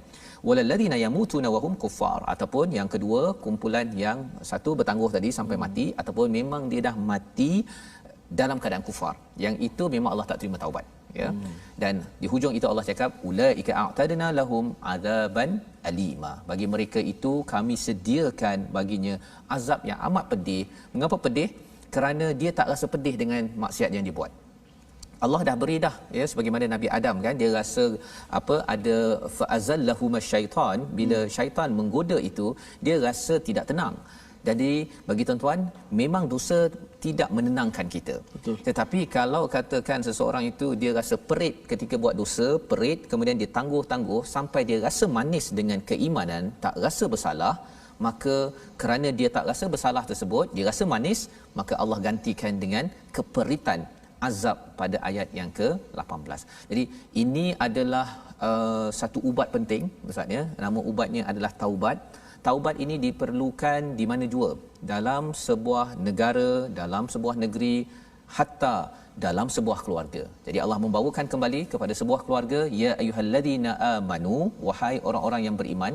Walladina yamutuna wa hum kuffar, ataupun yang kedua kumpulan yang satu bertangguh tadi sampai mati, ataupun memang dia dah mati dalam keadaan kufar, yang itu memang Allah tak terima taubat, ya. Dan di hujung itu Allah cakap ulaika a'tadna lahum azaban alima, bagi mereka itu kami sediakan baginya azab yang amat pedih. Mengapa pedih? Kerana dia tak rasa pedih dengan maksiat yang dia buat. Allah dah beri dah, ya, sebagaimana Nabi Adam kan, dia rasa apa, ada fa'azallahuma syaitan, bila syaitan menggoda itu dia rasa tidak tenang. Jadi bagi tuan-tuan, memang dosa tidak menenangkan kita. Betul. Tetapi kalau katakan seseorang itu dia rasa perit ketika buat dosa, perit, kemudian dia tangguh-tangguh sampai dia rasa manis dengan keimanan, tak rasa bersalah, maka kerana dia tak rasa bersalah tersebut, dia rasa manis, maka Allah gantikan dengan keperitan azab pada ayat yang ke-18. Jadi ini adalah satu ubat penting Ustaz, ya. Nama ubatnya adalah taubat. Taubat ini diperlukan di mana jua, dalam sebuah negara, dalam sebuah negeri, hatta dalam sebuah keluarga. Jadi Allah membawakan kembali kepada sebuah keluarga, ya ayyuhallazina amanu, wahai orang-orang yang beriman,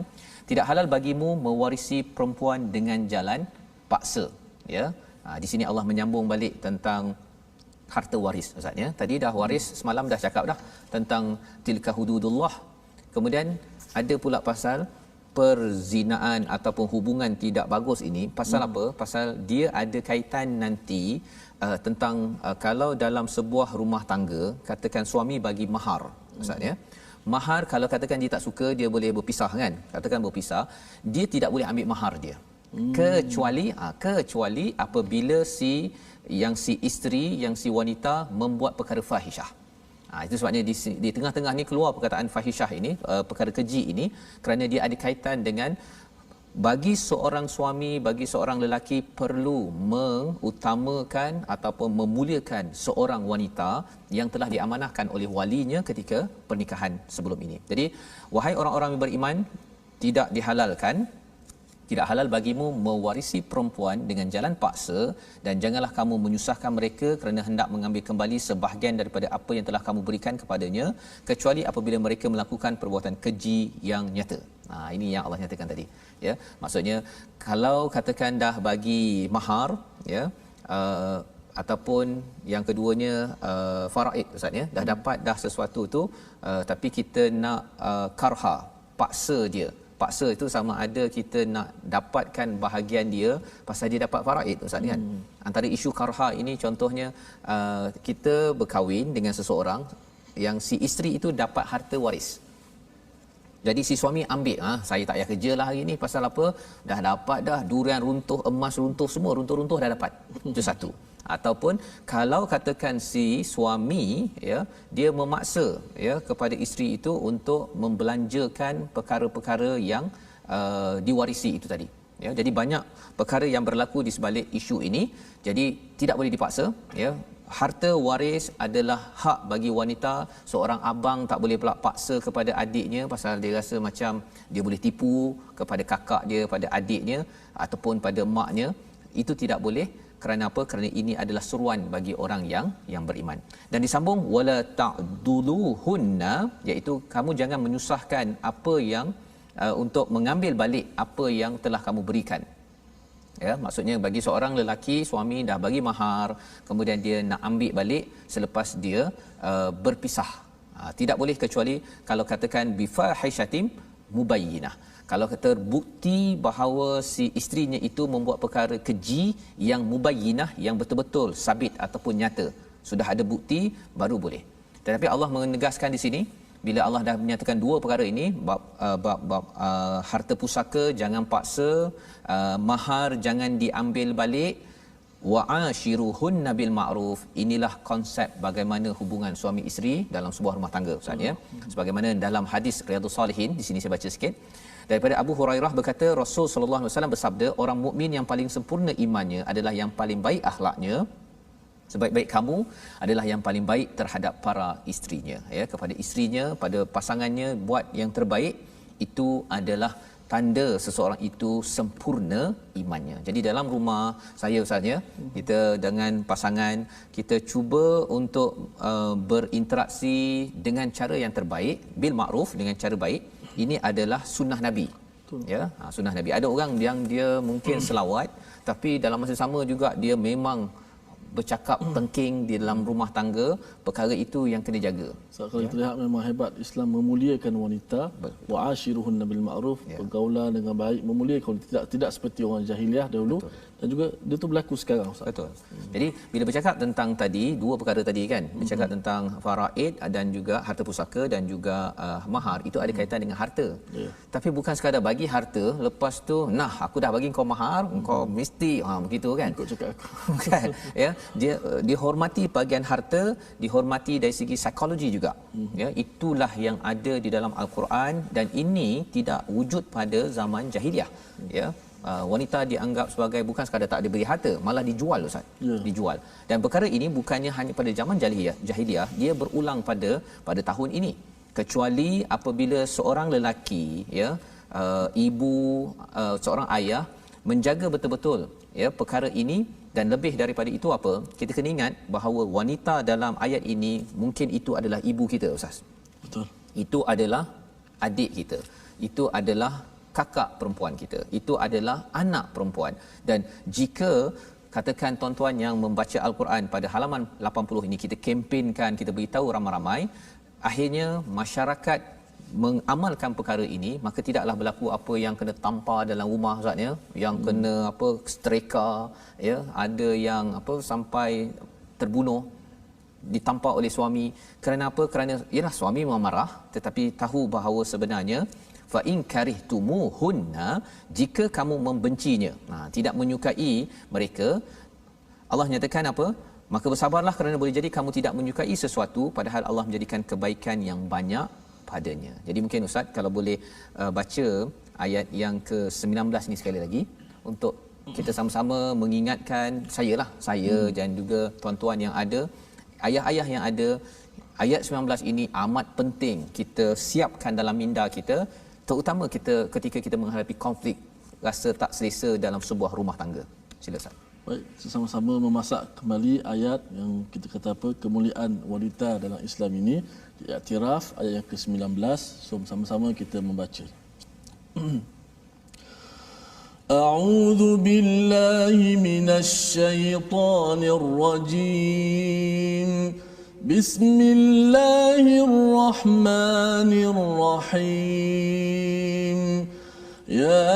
tidak halal bagimu mewarisi perempuan dengan jalan paksa, ya. Di sini Allah menyambung balik tentang harta waris Ustaz, ya. Tadi dah waris, semalam dah cakap dah tentang tilka hududullah. Kemudian ada pula pasal perzinaan ataupun hubungan tidak bagus ini. Pasal apa? Pasal dia ada kaitan nanti tentang kalau dalam sebuah rumah tangga, katakan suami bagi mahar Ustaz, ya. Mahar kalau katakan dia tak suka, dia boleh berpisah kan? Katakan berpisah, dia tidak boleh ambil mahar dia. Kecuali apabila si isteri, yang si wanita membuat perkara fahishah. Itu sebabnya di tengah-tengah ni keluar perkataan fahishah ini, perkara keji ini, kerana dia ada kaitan dengan bagi seorang suami, bagi seorang lelaki perlu mengutamakan ataupun memuliakan seorang wanita yang telah diamanahkan oleh walinya ketika pernikahan sebelum ini. Jadi wahai orang-orang yang beriman, tidak halal bagimu mewarisi perempuan dengan jalan paksa, dan janganlah kamu menyusahkan mereka kerana hendak mengambil kembali sebahagian daripada apa yang telah kamu berikan kepadanya, kecuali apabila mereka melakukan perbuatan keji yang nyata. Ini yang Allah nyatakan tadi, ya. Maksudnya kalau katakan dah bagi mahar, ya, ataupun yang keduanya faraid Ustaz, ya, dah dapat dah sesuatu tu, tapi kita nak karha, paksa dia. Paksa itu sama ada kita nak dapatkan bahagian dia pasal dia dapat faraid Ustaz, kan. Antara isu karha ini contohnya, kita berkahwin dengan seseorang yang si isteri itu dapat harta waris. Jadi si suami ambil, saya tak payah kerja lah hari ni, pasal apa, dah dapat dah durian runtuh, emas runtuh, semua runtuh-runtuh dah dapat. Itu satu. Ataupun kalau katakan si suami, ya, dia memaksa, ya, kepada isteri itu untuk membelanjakan perkara-perkara yang diwarisi itu tadi, ya. Jadi banyak perkara yang berlaku di sebalik isu ini. Jadi tidak boleh dipaksa, ya. Harta waris adalah hak bagi wanita. Seorang abang tak boleh pula paksa kepada adiknya pasal dia rasa macam dia boleh tipu kepada kakak dia, pada adiknya ataupun pada maknya. Itu tidak boleh. Kerana apa? Kerana ini adalah seruan bagi orang yang beriman. Dan disambung wala ta'duluhunna, iaitu kamu jangan menyusahkan apa yang untuk mengambil balik apa yang telah kamu berikan. Ya, maksudnya bagi seorang lelaki, suami dah bagi mahar, kemudian dia nak ambil balik selepas dia berpisah. Tidak boleh kecuali kalau katakan bifahishatim mubayyinah. Kalau terbukti bahawa si isterinya itu membuat perkara keji yang mubayyinah, yang betul-betul sabit ataupun nyata, sudah ada bukti, baru boleh. Tetapi Allah menegaskan di sini, bila Allah dah menyatakan dua perkara ini, bab harta pusaka jangan paksa, mahar jangan diambil balik, wa'ashiruhunna bil ma'ruf. Inilah konsep bagaimana hubungan suami isteri dalam sebuah rumah tangga Ustaz, ya. Sebagaimana dalam hadis Riyadhus Salihin, di sini saya baca sikit. Daripada Abu Hurairah berkata, Rasul sallallahu alaihi wasallam bersabda, orang mukmin yang paling sempurna imannya adalah yang paling baik akhlaknya, Sebaik-baik kamu adalah yang paling baik terhadap para isterinya, ya, kepada isterinya, pada pasangannya buat yang terbaik. Itu adalah tanda seseorang itu sempurna imannya. Jadi dalam rumah saya Ustaz, ya, kita dengan pasangan kita cuba untuk berinteraksi dengan cara yang terbaik, bil ma'ruf, dengan cara baik. Ini adalah sunnah Nabi. Ya, sunnah Nabi. Ada orang yang dia mungkin selawat tapi dalam masa sama juga dia memang bercakap tengking di dalam rumah tangga. Perkara itu yang kena jaga. So, kalau kita lihat memang hebat Islam memuliakan wanita, wa ashiruhunna bil ma'ruf, pergaulan dengan baik, memuliakan, tidak seperti orang jahiliah dahulu. Betul. Dan juga dia tu berlaku sekarang, Ustaz. Betul. Jadi bila bercakap tentang tadi dua perkara tadi kan, bercakap tentang faraid dan juga harta pusaka dan juga mahar, itu ada kaitan dengan harta. Tapi bukan sekadar bagi harta lepas tu nah aku dah bagi kau mahar, kau mesti begitu kan. Ikut cakap aku. Bukan, ya. Dia dihormati bahagian harta, dihormati dari segi psikologi juga. Ya, itulah yang ada di dalam al-Quran dan ini tidak wujud pada zaman jahiliah. Ya. Wanita dianggap sebagai bukan sekadar tak diberi harta, malah dijual, Ustaz. Dijual. Dan perkara ini bukannya hanya pada zaman jahiliah, dia berulang pada tahun ini. Kecuali apabila seorang lelaki, ya, ibu, seorang ayah menjaga betul-betul, ya, perkara ini. Dan lebih daripada itu apa? Kita kena ingat bahawa wanita dalam ayat ini mungkin itu adalah ibu kita, Ustaz. Betul. Itu adalah adik kita. Itu adalah kakak perempuan kita. Itu adalah anak perempuan. Dan jika katakan tuan-tuan yang membaca Al-Quran pada halaman 80 ini kita kempenkan, kita beritahu ramai-ramai, akhirnya masyarakat mengamalkan perkara ini, maka tidaklah berlaku apa yang kena tampar dalam rumah, Ustaz, ya, yang kena streka, ya, ada yang sampai terbunuh, ditampar oleh suami. Kerana apa? Kerana ialah suami memang marah tetapi tahu bahawa sebenarnya fa in karihtumuhunna, jika kamu membencinya, tidak menyukai mereka, Allah nyatakan apa? Maka bersabarlah kerana boleh jadi kamu tidak menyukai sesuatu padahal Allah menjadikan kebaikan yang banyak padanya. Jadi mungkin Ustaz kalau boleh baca ayat yang ke-19 ni sekali lagi untuk kita sama-sama mengingatkan saya dan juga tuan-tuan yang ada, ayah-ayah yang ada. Ayat 19 ini amat penting kita siapkan dalam minda kita, terutama kita ketika kita menghadapi konflik rasa tak selesa dalam sebuah rumah tangga. Sila Ustaz. Baik, sama-sama memasak kembali ayat yang kita kata kemuliaan wanita dalam Islam ini, I'tiraf ayat yang ke-19. So sama-sama kita membaca. A'udzu billahi minasy syaithanir rajim. Bismillahirrahmanirrahim. Ya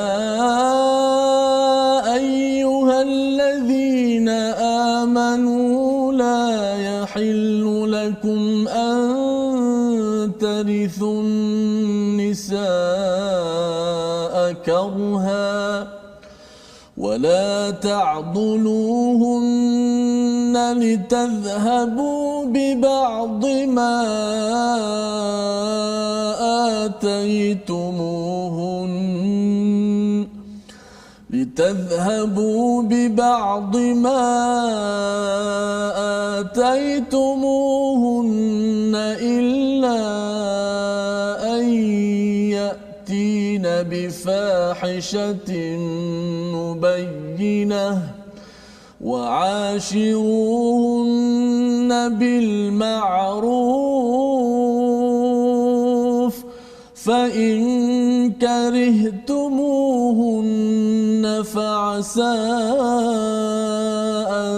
ayyuhalladzina amanu la yahillu lakum an tarithun nisaa karha ولا تعضلوهن لتذهبوا ببعض ما آتيتموهن إلا أن يأتين بفاحشة مبينة وعاشروهن بالمعروف فإن كرهتموهن فعسى أن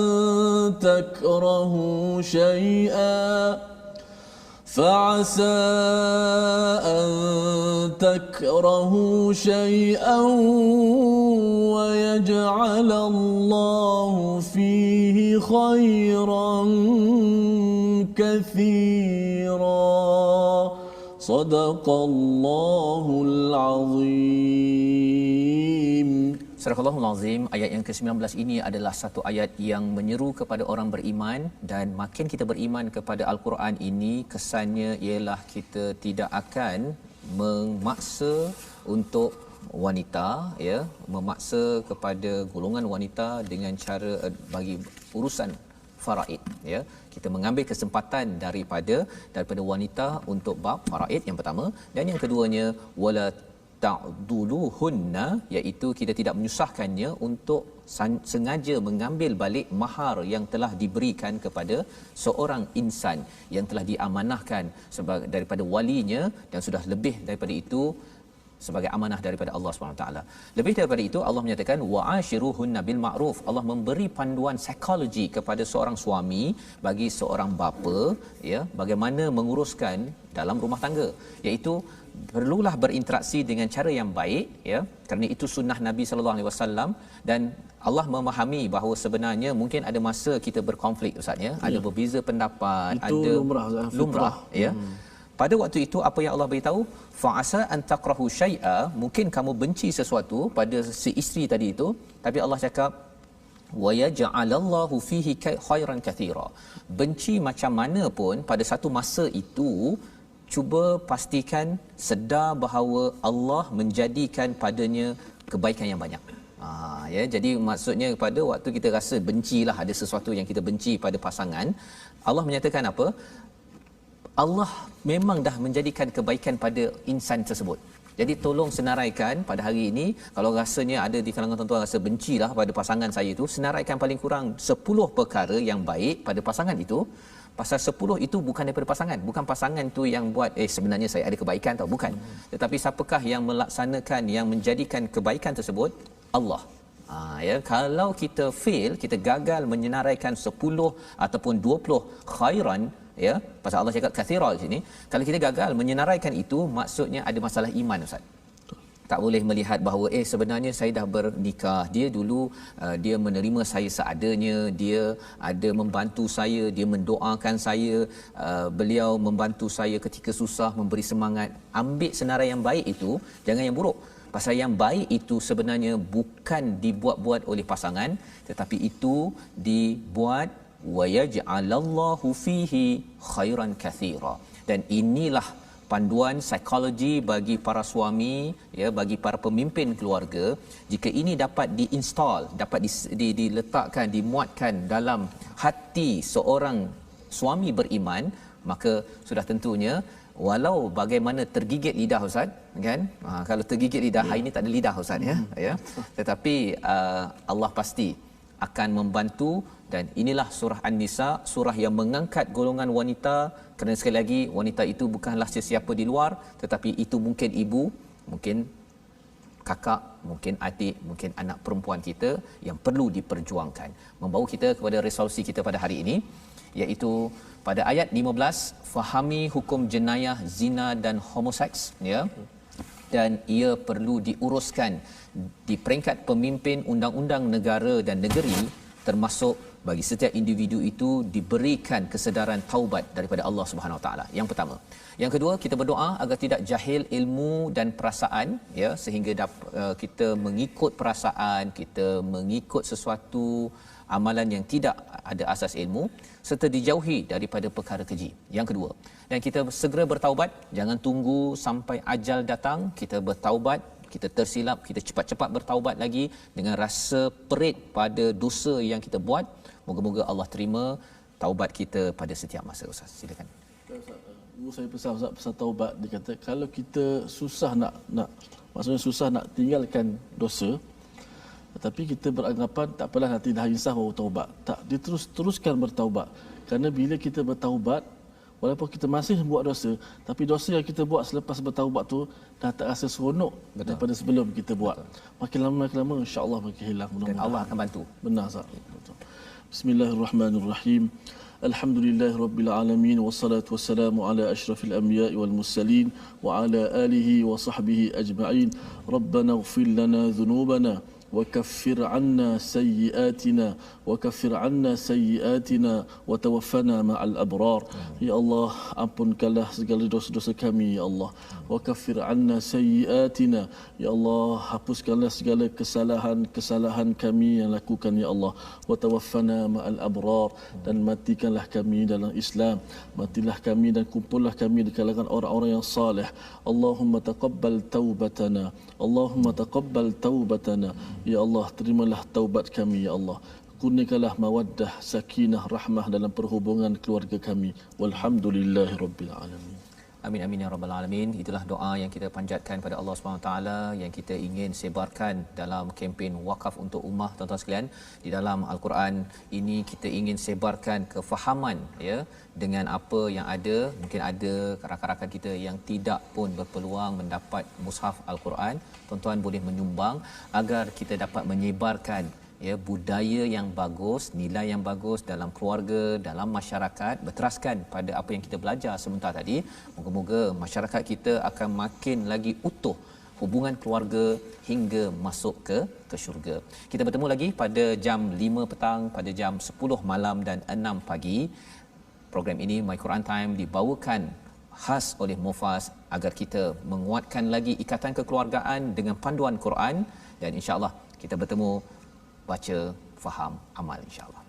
تكرهوا شيئا ويجعل الله فيه خيرا كثيرا صدق الله العظيم. Surah Al-Allahul Azim, ayat yang ke-19 ini adalah satu ayat yang menyeru kepada orang beriman, dan makin kita beriman kepada Al-Quran ini, kesannya ialah kita tidak akan memaksa untuk wanita, ya, memaksa kepada golongan wanita dengan cara bagi urusan faraid, ya. Kita mengambil kesempatan daripada wanita untuk bab faraid yang pertama, dan yang keduanya wala ta'duluhunna, iaitu kita tidak menyusahkannya untuk sengaja mengambil balik mahar yang telah diberikan kepada seorang insan yang telah diamanahkan sebagai daripada walinya, dan sudah lebih daripada itu sebagai amanah daripada Allah SWT. Lebih daripada itu, Allah menyatakan wa'ashiruhunna bil ma'ruf. Allah memberi panduan psikologi kepada seorang suami bagi seorang bapa, ya, bagaimana menguruskan dalam rumah tangga, iaitu perlulah berinteraksi dengan cara yang baik, ya, kerana itu sunnah Nabi sallallahu alaihi wasallam. Dan Allah memahami bahawa sebenarnya mungkin ada masa kita berkonflik, ustaz, ya, ada berbeza pendapat, itu ada lumrah, ya. Pada waktu itu apa yang Allah beritahu, fa'asa an taqrahu syai'a, mungkin kamu benci sesuatu pada si isteri tadi itu, tapi Allah cakap wa yaj'alallahu fihi khairan katsira. Benci macam mana pun pada satu masa itu, cuba pastikan sedar bahawa Allah menjadikan padanya kebaikan yang banyak. Ya, jadi maksudnya pada waktu kita rasa bencilah, ada sesuatu yang kita benci pada pasangan, Allah menyatakan apa? Allah memang dah menjadikan kebaikan pada insan tersebut. Jadi tolong senaraikan pada hari ini, kalau rasanya ada di kalangan tuan-tuan rasa bencilah pada pasangan saya itu, senaraikan paling kurang 10 perkara yang baik pada pasangan itu. Pasal 10 itu bukan daripada pasangan, bukan pasangan tu yang buat sebenarnya saya ada kebaikan tau, bukan. Tetapi siapakah yang melaksanakan, yang menjadikan kebaikan tersebut? Allah. Ya, kalau kita fail, kita gagal menyenaraikan 10 ataupun 20 khairan, ya, pasal Allah cakap kathira di sini, kalau kita gagal menyenaraikan itu, maksudnya ada masalah iman, ustaz. Tak boleh melihat bahawa sebenarnya saya dah bernikah, dia dulu dia menerima saya seadanya, dia ada membantu saya, dia mendoakan saya, beliau membantu saya ketika susah, memberi semangat. Ambil senarai yang baik itu, jangan yang buruk. Pasal yang baik itu sebenarnya bukan dibuat-buat oleh pasangan, tetapi itu dibuat wa yaj'alallahu fihi khairan katsira. Dan inilah panduan psikologi bagi para suami, ya, bagi para pemimpin keluarga. Jika ini dapat diinstal, dapat diletakkan, dimuatkan dalam hati seorang suami beriman, maka sudah tentunya walau bagaimana tergigit lidah, ustaz, kan, kalau tergigit lidah, hari ini tak ada lidah, ustaz, ya, tetapi Allah pasti akan membantu. Dan inilah surah An-Nisa, surah yang mengangkat golongan wanita, kerana sekali lagi wanita itu bukanlah sesiapa di luar, tetapi itu mungkin ibu, mungkin kakak, mungkin adik, mungkin anak perempuan kita yang perlu diperjuangkan. Membawa kita kepada resolusi kita pada hari ini, iaitu pada ayat 15, fahami hukum jenayah zina dan homoseks, ya, dan ia perlu diuruskan di peringkat pemimpin undang-undang negara dan negeri, termasuk bagi setiap individu itu diberikan kesedaran taubat daripada Allah Subhanahu Wa Taala. Yang pertama. Yang kedua, kita berdoa agar tidak jahil ilmu dan perasaan, ya, sehingga kita mengikut perasaan, kita mengikut sesuatu amalan yang tidak ada asas ilmu, serta dijauhi daripada perkara keji. Yang kedua, dan kita segera bertaubat, jangan tunggu sampai ajal datang, kita bertaubat, kita tersilap, kita cepat-cepat bertaubat lagi dengan rasa perit pada dosa yang kita buat. Moga-moga Allah terima taubat kita pada setiap masa. Ustaz, silakan. Guru saya pesan, Ustaz, pesan taubat, dia kata kalau kita susah nak maksudnya susah nak tinggalkan dosa, tetapi kita beranggapan tak apalah, nanti dah insaf baru taubat. Tak, dia teruskan bertaubat. Kerana bila kita bertaubat, walaupun kita masih buat dosa, tapi dosa yang kita buat selepas bertaubat tu dah tak rasa seronok daripada sebelum kita buat. Makin lama insya-Allah makin hilang. Dan Allah akan bantu. Benar, Ustaz. Bismillahirrahmanirrahim. Alhamdulillahirabbil alamin, wassalatu wassalamu ala asyrafil anbiya'i wal mursalin wa ala alihi wa sahbihi ajma'in. Rabbana ighfir lana dhunubana وكفر عنا سيئاتنا وتوفنا مع الأبرار. Ya Allah, ampunkanlah segala dosa-dosa kami, ya Allah. وكفر عنا سيئاتنا, ya Allah, hapuskanlah segala kesalahan kami yang lakukan, ya Allah. وتوفنا مع الأبرار, dan matikanlah kami dalam Islam, matilah kami dan kumpullah kami di kalangan orang-orang yang saleh. Allahumma taqabbal taubatana, ya Allah, terimalah taubat kami, ya Allah. kurniakanlah mawaddah, sakinah, rahmah dalam perhubungan keluarga kami. Walhamdulillahirabbil alamin. Amin amin ya rabbal alamin. Itulah doa yang kita panjatkan pada Allah Subhanahu Wa Taala yang kita ingin sebarkan dalam kempen wakaf untuk ummah, tuan-tuan sekalian. Di dalam al-Quran ini kita ingin sebarkan kefahaman ya dengan apa yang ada. Mungkin ada rakan-rakan kita yang tidak pun berpeluang mendapat mushaf al-Quran. Tuan-tuan boleh menyumbang agar kita dapat menyebarkan ya budaya yang bagus, nilai yang bagus dalam keluarga, dalam masyarakat, berteraskan pada apa yang kita belajar sebentar tadi. Moga-moga masyarakat kita akan makin lagi utuh hubungan keluarga hingga masuk ke syurga. Kita bertemu lagi pada jam 5 petang, pada jam 10 malam dan 6 pagi. Program ini My Quran Time dibawakan khas oleh Mufas agar kita menguatkan lagi ikatan kekeluargaan dengan panduan Quran, dan insya-Allah kita bertemu baca, faham, amal insya-Allah.